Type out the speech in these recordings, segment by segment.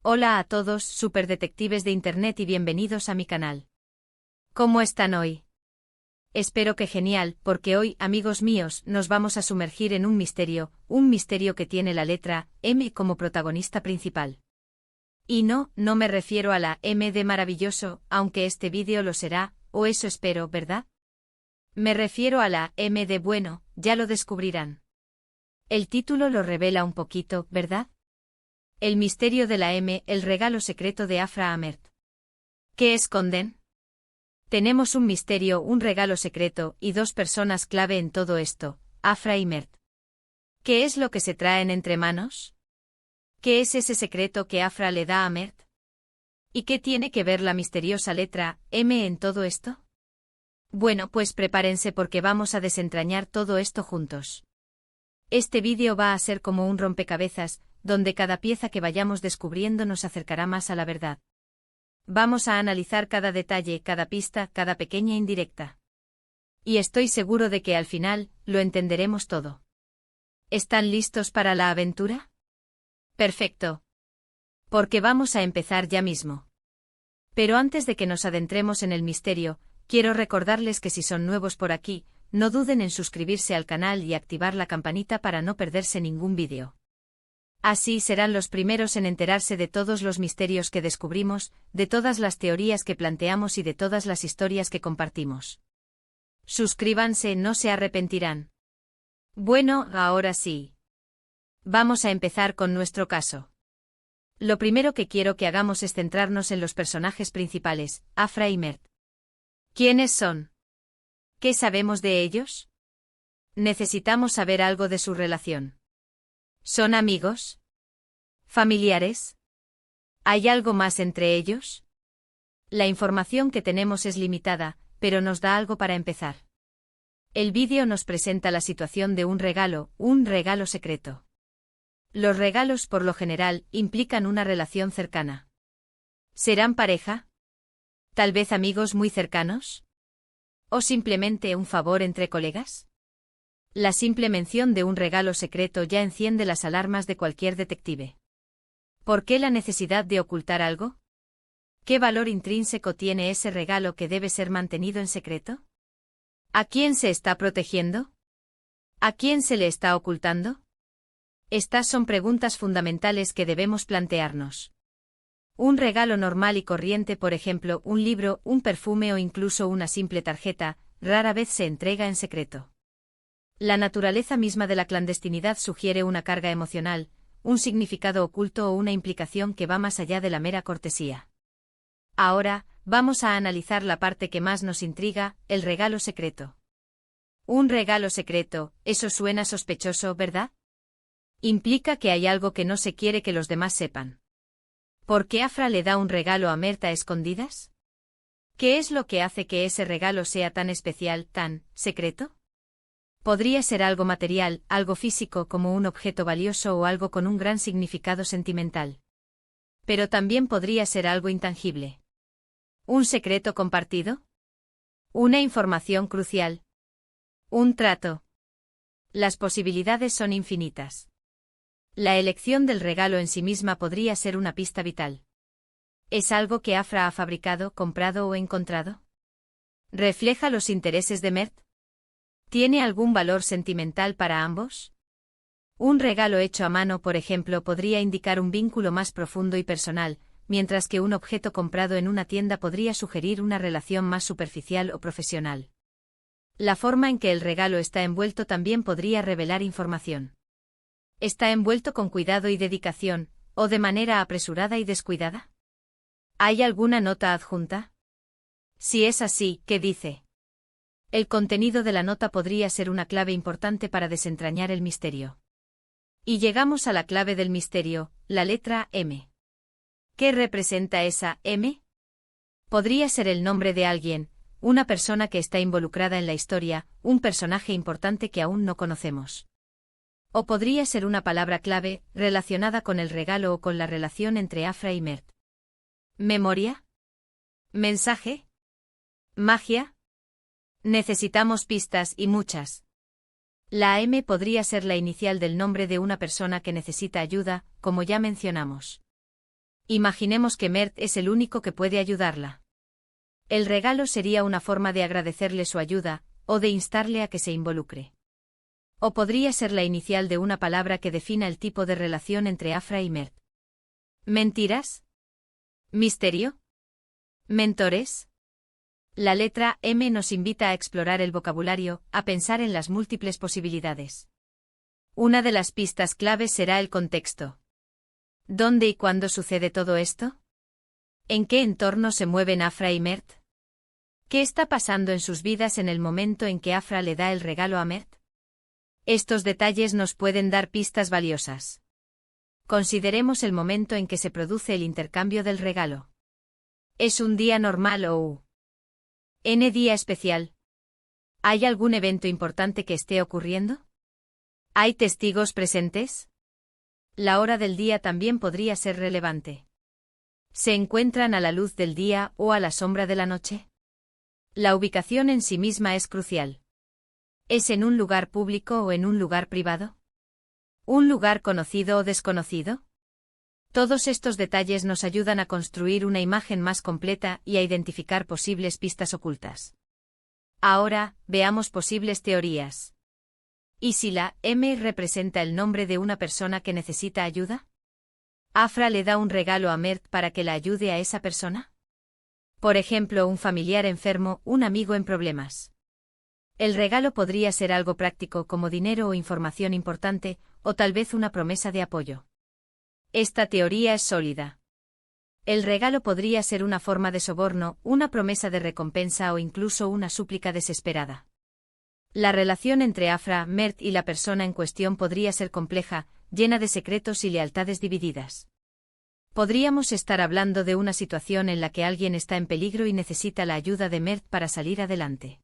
Hola a todos, superdetectives de Internet y bienvenidos a mi canal. ¿Cómo están hoy? Espero que genial, porque hoy, amigos míos, nos vamos a sumergir en un misterio que tiene la letra M como protagonista principal. Y no me refiero a la M de maravilloso, aunque este vídeo lo será, o eso espero, ¿verdad? Me refiero a la M de bueno, ya lo descubrirán. El título lo revela un poquito, ¿verdad? El misterio de la M, el regalo secreto de Afra Amert. ¿Qué esconden? Tenemos un misterio, un regalo secreto, y dos personas clave en todo esto, Afra y Mert. ¿Qué es lo que se traen entre manos? ¿Qué es ese secreto que Afra le da a Mert? ¿Y qué tiene que ver la misteriosa letra M en todo esto? Bueno, pues prepárense porque vamos a desentrañar todo esto juntos. Este vídeo va a ser como un rompecabezas, donde cada pieza que vayamos descubriendo nos acercará más a la verdad. Vamos a analizar cada detalle, cada pista, cada pequeña indirecta. Y estoy seguro de que al final, lo entenderemos todo. ¿Están listos para la aventura? Perfecto. Porque vamos a empezar ya mismo. Pero antes de que nos adentremos en el misterio, quiero recordarles que si son nuevos por aquí, no duden en suscribirse al canal y activar la campanita para no perderse ningún vídeo. Así serán los primeros en enterarse de todos los misterios que descubrimos, de todas las teorías que planteamos y de todas las historias que compartimos. Suscríbanse, no se arrepentirán. Bueno, ahora sí. Vamos a empezar con nuestro caso. Lo primero que quiero que hagamos es centrarnos en los personajes principales, Afra y Mert. ¿Quiénes son? ¿Qué sabemos de ellos? Necesitamos saber algo de su relación. ¿Son amigos? ¿Familiares? ¿Hay algo más entre ellos? La información que tenemos es limitada, pero nos da algo para empezar. El vídeo nos presenta la situación de un regalo secreto. Los regalos, por lo general, implican una relación cercana. ¿Serán pareja? ¿Tal vez amigos muy cercanos? ¿O simplemente un favor entre colegas? La simple mención de un regalo secreto ya enciende las alarmas de cualquier detective. ¿Por qué la necesidad de ocultar algo? ¿Qué valor intrínseco tiene ese regalo que debe ser mantenido en secreto? ¿A quién se está protegiendo? ¿A quién se le está ocultando? Estas son preguntas fundamentales que debemos plantearnos. Un regalo normal y corriente, por ejemplo, un libro, un perfume o incluso una simple tarjeta, rara vez se entrega en secreto. La naturaleza misma de la clandestinidad sugiere una carga emocional, un significado oculto o una implicación que va más allá de la mera cortesía. Ahora, vamos a analizar la parte que más nos intriga, el regalo secreto. Un regalo secreto, eso suena sospechoso, ¿verdad? Implica que hay algo que no se quiere que los demás sepan. ¿Por qué Afra le da un regalo a Mert a escondidas? ¿Qué es lo que hace que ese regalo sea tan especial, tan secreto? Podría ser algo material, algo físico como un objeto valioso o algo con un gran significado sentimental. Pero también podría ser algo intangible. ¿Un secreto compartido? ¿Una información crucial? ¿Un trato? Las posibilidades son infinitas. La elección del regalo en sí misma podría ser una pista vital. ¿Es algo que Afra ha fabricado, comprado o encontrado? ¿Refleja los intereses de Mert? ¿Tiene algún valor sentimental para ambos? Un regalo hecho a mano, por ejemplo, podría indicar un vínculo más profundo y personal, mientras que un objeto comprado en una tienda podría sugerir una relación más superficial o profesional. La forma en que el regalo está envuelto también podría revelar información. ¿Está envuelto con cuidado y dedicación, o de manera apresurada y descuidada? ¿Hay alguna nota adjunta? Si es así, ¿qué dice? El contenido de la nota podría ser una clave importante para desentrañar el misterio. Y llegamos a la clave del misterio, la letra M. ¿Qué representa esa M? Podría ser el nombre de alguien, una persona que está involucrada en la historia, un personaje importante que aún no conocemos. O podría ser una palabra clave, relacionada con el regalo o con la relación entre Afra y Mert. ¿Memoria? ¿Mensaje? ¿Magia? Necesitamos pistas y muchas. La M podría ser la inicial del nombre de una persona que necesita ayuda, como ya mencionamos. Imaginemos que Mert es el único que puede ayudarla. El regalo sería una forma de agradecerle su ayuda, o de instarle a que se involucre. O podría ser la inicial de una palabra que defina el tipo de relación entre Afra y Mert. ¿Mentiras? ¿Misterio? ¿Mentores? La letra M nos invita a explorar el vocabulario, a pensar en las múltiples posibilidades. Una de las pistas claves será el contexto. ¿Dónde y cuándo sucede todo esto? ¿En qué entorno se mueven Afra y Mert? ¿Qué está pasando en sus vidas en el momento en que Afra le da el regalo a Mert? Estos detalles nos pueden dar pistas valiosas. Consideremos el momento en que se produce el intercambio del regalo. ¿Es un día normal o un día especial? ¿Hay algún evento importante que esté ocurriendo? ¿Hay testigos presentes? La hora del día también podría ser relevante. ¿Se encuentran a la luz del día o a la sombra de la noche? La ubicación en sí misma es crucial. ¿Es en un lugar público o en un lugar privado? ¿Un lugar conocido o desconocido? Todos estos detalles nos ayudan a construir una imagen más completa y a identificar posibles pistas ocultas. Ahora, veamos posibles teorías. ¿Y si la M representa el nombre de una persona que necesita ayuda? ¿Afra le da un regalo a Mert para que la ayude a esa persona? Por ejemplo, un familiar enfermo, un amigo en problemas. El regalo podría ser algo práctico como dinero o información importante, o tal vez una promesa de apoyo. Esta teoría es sólida. El regalo podría ser una forma de soborno, una promesa de recompensa o incluso una súplica desesperada. La relación entre Afra, Mert y la persona en cuestión podría ser compleja, llena de secretos y lealtades divididas. Podríamos estar hablando de una situación en la que alguien está en peligro y necesita la ayuda de Mert para salir adelante.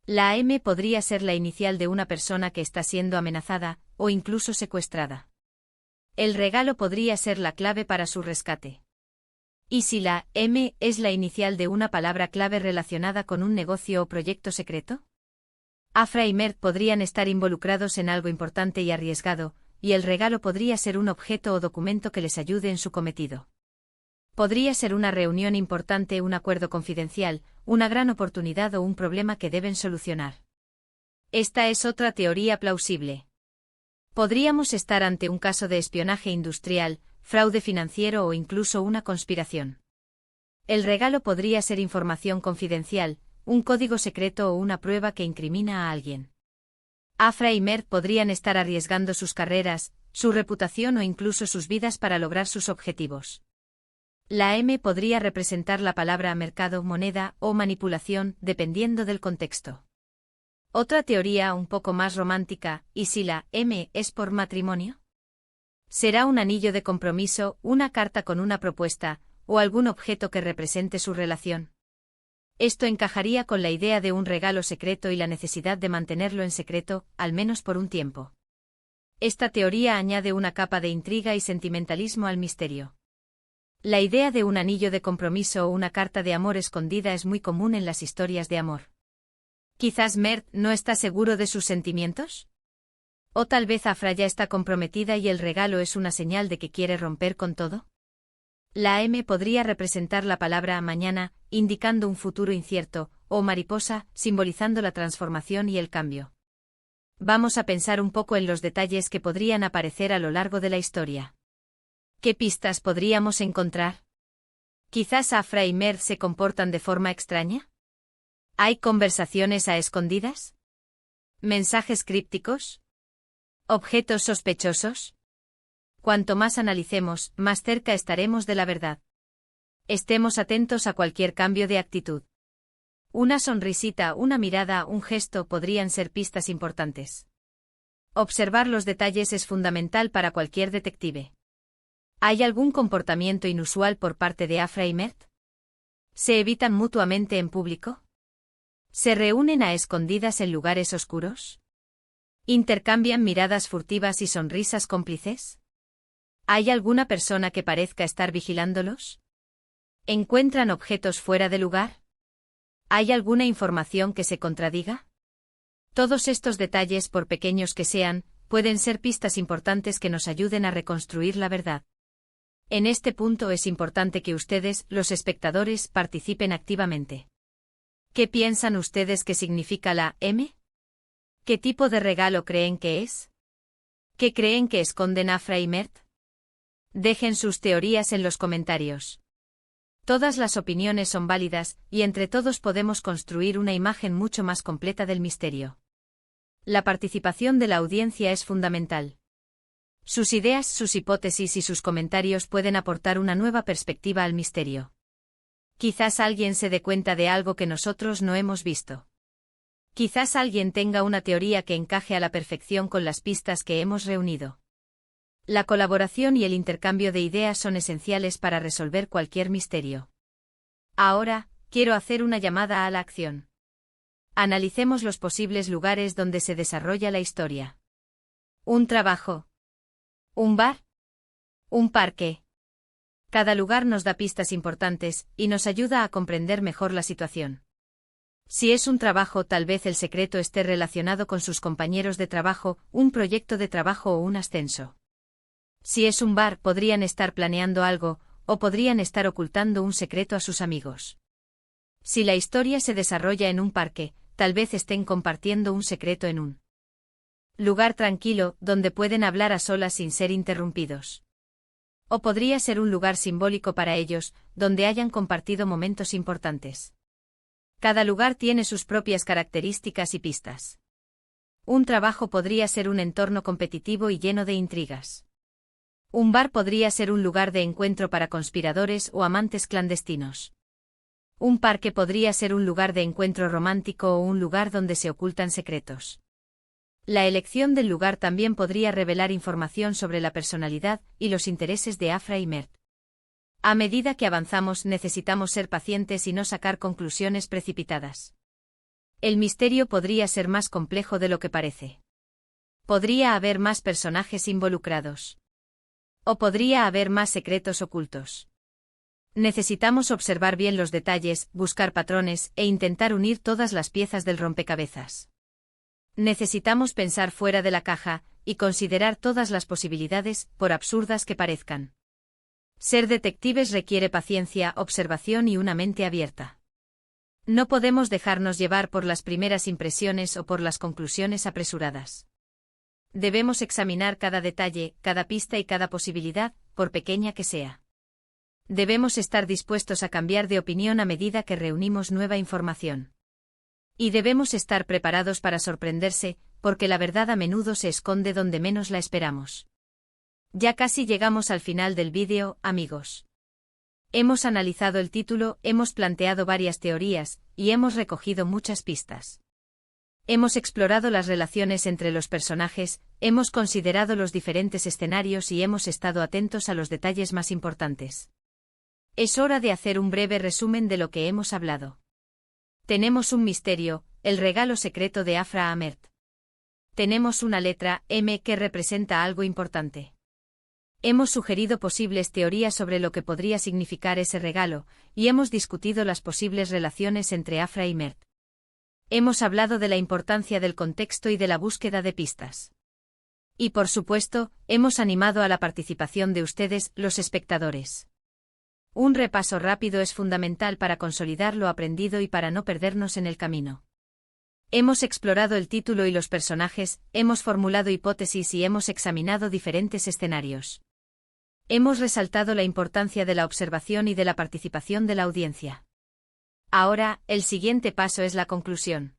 La M podría ser la inicial de una persona que está siendo amenazada, o incluso secuestrada. El regalo podría ser la clave para su rescate. ¿Y si la M es la inicial de una palabra clave relacionada con un negocio o proyecto secreto? Afra y Mert podrían estar involucrados en algo importante y arriesgado, y el regalo podría ser un objeto o documento que les ayude en su cometido. Podría ser una reunión importante, un acuerdo confidencial, una gran oportunidad o un problema que deben solucionar. Esta es otra teoría plausible. Podríamos estar ante un caso de espionaje industrial, fraude financiero o incluso una conspiración. El regalo podría ser información confidencial, un código secreto o una prueba que incrimina a alguien. Afra y Mert podrían estar arriesgando sus carreras, su reputación o incluso sus vidas para lograr sus objetivos. La M podría representar la palabra mercado, moneda o manipulación, dependiendo del contexto. Otra teoría un poco más romántica, ¿y si la M es por matrimonio? ¿Será un anillo de compromiso, una carta con una propuesta, o algún objeto que represente su relación? Esto encajaría con la idea de un regalo secreto y la necesidad de mantenerlo en secreto, al menos por un tiempo. Esta teoría añade una capa de intriga y sentimentalismo al misterio. La idea de un anillo de compromiso o una carta de amor escondida es muy común en las historias de amor. ¿Quizás Mert no está seguro de sus sentimientos? ¿O tal vez Afra ya está comprometida y el regalo es una señal de que quiere romper con todo? La M podría representar la palabra mañana, indicando un futuro incierto, o mariposa, simbolizando la transformación y el cambio. Vamos a pensar un poco en los detalles que podrían aparecer a lo largo de la historia. ¿Qué pistas podríamos encontrar? ¿Quizás Afra y Mert se comportan de forma extraña? ¿Hay conversaciones a escondidas? ¿Mensajes crípticos? ¿Objetos sospechosos? Cuanto más analicemos, más cerca estaremos de la verdad. Estemos atentos a cualquier cambio de actitud. Una sonrisita, una mirada, un gesto podrían ser pistas importantes. Observar los detalles es fundamental para cualquier detective. ¿Hay algún comportamiento inusual por parte de Afra y Mert? ¿Se evitan mutuamente en público? ¿Se reúnen a escondidas en lugares oscuros? ¿Intercambian miradas furtivas y sonrisas cómplices? ¿Hay alguna persona que parezca estar vigilándolos? ¿Encuentran objetos fuera de lugar? ¿Hay alguna información que se contradiga? Todos estos detalles, por pequeños que sean, pueden ser pistas importantes que nos ayuden a reconstruir la verdad. En este punto es importante que ustedes, los espectadores, participen activamente. ¿Qué piensan ustedes que significa la M? ¿Qué tipo de regalo creen que es? ¿Qué creen que esconden Afra y Mert? Dejen sus teorías en los comentarios. Todas las opiniones son válidas, y entre todos podemos construir una imagen mucho más completa del misterio. La participación de la audiencia es fundamental. Sus ideas, sus hipótesis y sus comentarios pueden aportar una nueva perspectiva al misterio. Quizás alguien se dé cuenta de algo que nosotros no hemos visto. Quizás alguien tenga una teoría que encaje a la perfección con las pistas que hemos reunido. La colaboración y el intercambio de ideas son esenciales para resolver cualquier misterio. Ahora, quiero hacer una llamada a la acción. Analicemos los posibles lugares donde se desarrolla la historia. Un trabajo. Un bar. Un parque. Cada lugar nos da pistas importantes y nos ayuda a comprender mejor la situación. Si es un trabajo, tal vez el secreto esté relacionado con sus compañeros de trabajo, un proyecto de trabajo o un ascenso. Si es un bar, podrían estar planeando algo, o podrían estar ocultando un secreto a sus amigos. Si la historia se desarrolla en un parque, tal vez estén compartiendo un secreto en un lugar tranquilo, donde pueden hablar a solas sin ser interrumpidos. O podría ser un lugar simbólico para ellos, donde hayan compartido momentos importantes. Cada lugar tiene sus propias características y pistas. Un trabajo podría ser un entorno competitivo y lleno de intrigas. Un bar podría ser un lugar de encuentro para conspiradores o amantes clandestinos. Un parque podría ser un lugar de encuentro romántico o un lugar donde se ocultan secretos. La elección del lugar también podría revelar información sobre la personalidad y los intereses de Afra y Mert. A medida que avanzamos, necesitamos ser pacientes y no sacar conclusiones precipitadas. El misterio podría ser más complejo de lo que parece. Podría haber más personajes involucrados. O podría haber más secretos ocultos. Necesitamos observar bien los detalles, buscar patrones e intentar unir todas las piezas del rompecabezas. Necesitamos pensar fuera de la caja y considerar todas las posibilidades, por absurdas que parezcan. Ser detectives requiere paciencia, observación y una mente abierta. No podemos dejarnos llevar por las primeras impresiones o por las conclusiones apresuradas. Debemos examinar cada detalle, cada pista y cada posibilidad, por pequeña que sea. Debemos estar dispuestos a cambiar de opinión a medida que reunimos nueva información. Y debemos estar preparados para sorprenderse, porque la verdad a menudo se esconde donde menos la esperamos. Ya casi llegamos al final del vídeo, amigos. Hemos analizado el título, hemos planteado varias teorías, y hemos recogido muchas pistas. Hemos explorado las relaciones entre los personajes, hemos considerado los diferentes escenarios y hemos estado atentos a los detalles más importantes. Es hora de hacer un breve resumen de lo que hemos hablado. Tenemos un misterio, el regalo secreto de Afra a Mert. Tenemos una letra, M, que representa algo importante. Hemos sugerido posibles teorías sobre lo que podría significar ese regalo, y hemos discutido las posibles relaciones entre Afra y Mert. Hemos hablado de la importancia del contexto y de la búsqueda de pistas. Y por supuesto, hemos animado a la participación de ustedes, los espectadores. Un repaso rápido es fundamental para consolidar lo aprendido y para no perdernos en el camino. Hemos explorado el título y los personajes, hemos formulado hipótesis y hemos examinado diferentes escenarios. Hemos resaltado la importancia de la observación y de la participación de la audiencia. Ahora, el siguiente paso es la conclusión.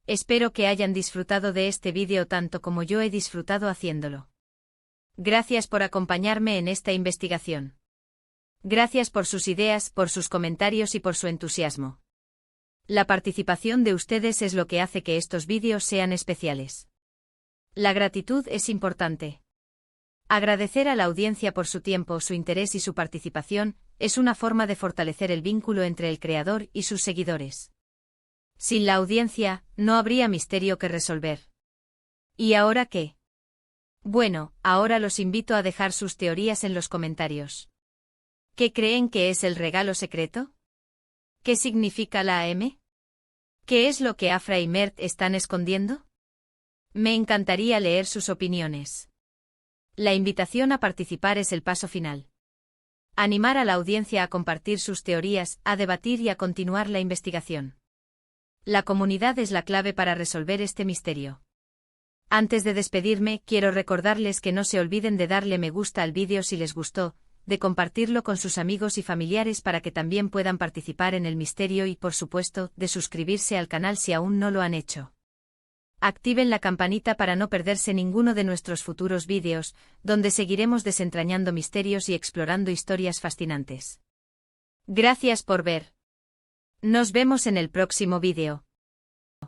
Espero que hayan disfrutado de este vídeo tanto como yo he disfrutado haciéndolo. Gracias por acompañarme en esta investigación. Gracias por sus ideas, por sus comentarios y por su entusiasmo. La participación de ustedes es lo que hace que estos vídeos sean especiales. La gratitud es importante. Agradecer a la audiencia por su tiempo, su interés y su participación es una forma de fortalecer el vínculo entre el creador y sus seguidores. Sin la audiencia, no habría misterio que resolver. ¿Y ahora qué? Bueno, ahora los invito a dejar sus teorías en los comentarios. ¿Qué creen que es el regalo secreto? ¿Qué significa la M? ¿Qué es lo que Afra y Mert están escondiendo? Me encantaría leer sus opiniones. La invitación a participar es el paso final. Animar a la audiencia a compartir sus teorías, a debatir y a continuar la investigación. La comunidad es la clave para resolver este misterio. Antes de despedirme, quiero recordarles que no se olviden de darle me gusta al vídeo si les gustó, de compartirlo con sus amigos y familiares para que también puedan participar en el misterio y, por supuesto, de suscribirse al canal si aún no lo han hecho. Activen la campanita para no perderse ninguno de nuestros futuros vídeos, donde seguiremos desentrañando misterios y explorando historias fascinantes. Gracias por ver. Nos vemos en el próximo vídeo.